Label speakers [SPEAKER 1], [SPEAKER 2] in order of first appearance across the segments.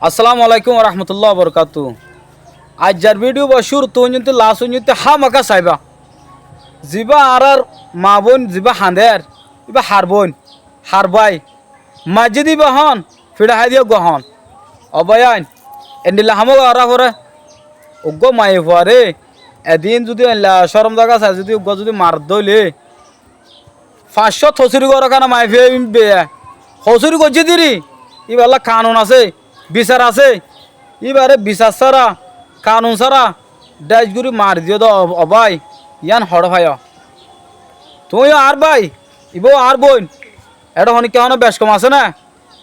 [SPEAKER 1] अस्सलाम वालेकुम वरहमतुल्लाहि वबरकातुहू। आज जार वीडियो बशुर तो लास्ट हा मका साइबा जिबा आरार माबन जिबा हांदेर इबा हारबन हारबाय माजिदी बहन फिड़ा हादिया गहन अबयान एंडिला हमो आरा करे उग्गो माय हुआरे एदिन जुदी शरम जागा सा जुदी उग्गो जुदी मार दले 500 থসুরি গর কানা মাই ফে বে হসুরি গজি দিরি ইবালা কানুন আছে বিচার আছে ইবারে বিচার সারা কানুন সারা ডাইজগুরি মার দিও দ অবাই ইয়ান হড় ভাই তুই আর ভাই ইবো আর বোন এটা হনি কেন বেশ কম আছে না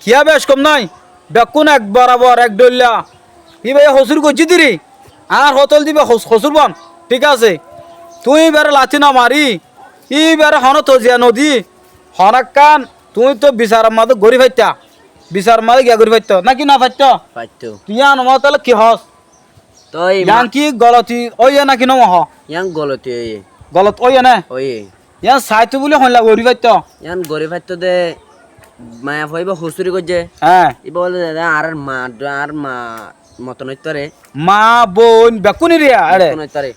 [SPEAKER 1] কিয়া বেশ কম নাই বেকুন এক বরাবর এক ডল্লা ইবাই হসুরি গজি দিরি আর হতল দিবে হসুর বন ঠিক আছে তুই এবারে লাথি না মারি ইবারে হন তো জিয়া নদী হনাক কান তুই তো বিচার মাদে গরি ফাইতা বিচার মাদে গিয়া গরি ফাইতা নাকি না ফাইতা
[SPEAKER 2] ফাইতো
[SPEAKER 1] ইয়ান মা তাহলে কি হস
[SPEAKER 2] তই
[SPEAKER 1] ইয়ান কি গলতি ওই নাকি নম হ
[SPEAKER 2] ইয়াং গলতি
[SPEAKER 1] গলত ওই না
[SPEAKER 2] ওই
[SPEAKER 1] ইয়ান সাইতো বলে হনলা গরি ফাইতা
[SPEAKER 2] ইয়াং গরি ফাইতো দে মায়া ফইব হুসুরি গজে
[SPEAKER 1] হ্যাঁ
[SPEAKER 2] ই বলে দাদা আর মা মতন হইতরে
[SPEAKER 1] মা বোন বেকুনি রিয়া আরে
[SPEAKER 2] মতন হইতরে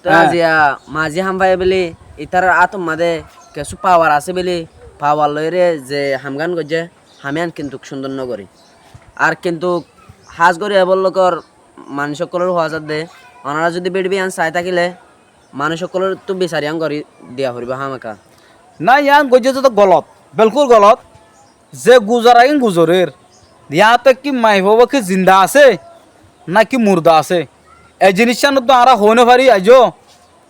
[SPEAKER 2] তো আজিয়া মাঝি হামবাই বলি ইতার আতম মাদে কেসু পাওয়ার আছে বলি পাওয়ার লইরে যে হামগান গজে হামিয়ান কিন্তু সুন্দর নগরী আর কিন্তু হাজ গরি এবল লোকর মানুষ সকলের হাজার দে ওনারা যদি বেডবি আন চাই থাকিলে মানুষ সকলের তো বিচারি আন করি দিয়া হরিব হামাকা
[SPEAKER 1] না ইয়ান গজে তো গলত বিলকুল গলত যে গুজার আইন গুজরের यहाँ तक कि माई बाबा की जिंदा আছে নাকি মুর্দা আছে এই জিনিসটা তো আরা হইনো পারি আজো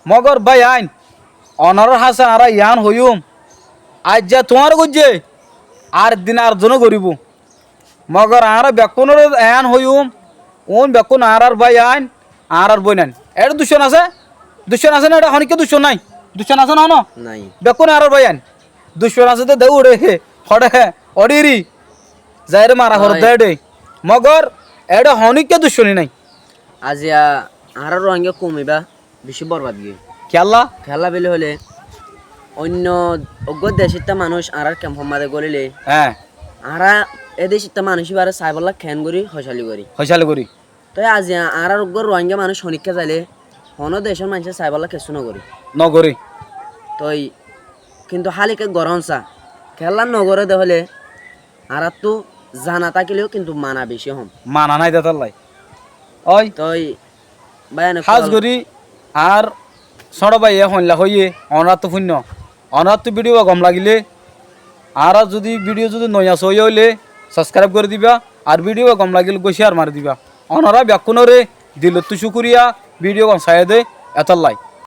[SPEAKER 1] মগর ভাই আইন অনর হাসে আরা ইয়ান হইম আজ যা তোমার গজে আর দিন আর জন করিব মগর আরা বেকুনর আন হইম ওন বেকুন আর ভাই আইন আর বই নাইন এটা দুশন আছে না এটা হনিকে দুশন নাই দুশন আছে না
[SPEAKER 2] নাই
[SPEAKER 1] বেকুন আর ভাই আইন দুশন আছে তো দৌড়ে হড়ে অডিরি যাইরে মারা হর দে মগর এটা হনিকে দুশনি নাই
[SPEAKER 2] আজিয়া আর রঙে কমিবা বেশি বরবাদ গিয়ে
[SPEAKER 1] খেলা
[SPEAKER 2] খেলা বেলে হলে অন্য অজ্ঞ দেশের মানুষ আর ক্যাম্প মাদে গলিলে
[SPEAKER 1] হ্যাঁ
[SPEAKER 2] আরা এদেশের মানুষ এবারে সাইবলা খ্যান করি
[SPEAKER 1] হইসালে করি
[SPEAKER 2] তো আজি আর অজ্ঞ রোহিঙ্গা মানুষ শনিকা যাইলে হন দেশের মানুষের সাইবলা কেসু
[SPEAKER 1] নগরি
[SPEAKER 2] তই কিন্তু হালিকে গরম চা খেলা নগরে দেখলে আর তো জানা থাকিলেও কিন্তু মানা বেশি হম
[SPEAKER 1] মানা নাই দাতার লাই ওই
[SPEAKER 2] তই বায়ানে
[SPEAKER 1] হাজ করি আর সড় বাইয়ে হইলা হইয়ে অনার তো শূন্য অনার তো ভিডিও গম লাগিলে আর যদি ভিডিও যদি নয়া সই হইলে সাবস্ক্রাইব করে দিবা আর ভিডিও গম লাগিলে গো শেয়ার মারি দিবা অনারা ব্যাকুনরে দিল তো শুকুরিয়া ভিডিও গম সাইয়ে দে এতার লাই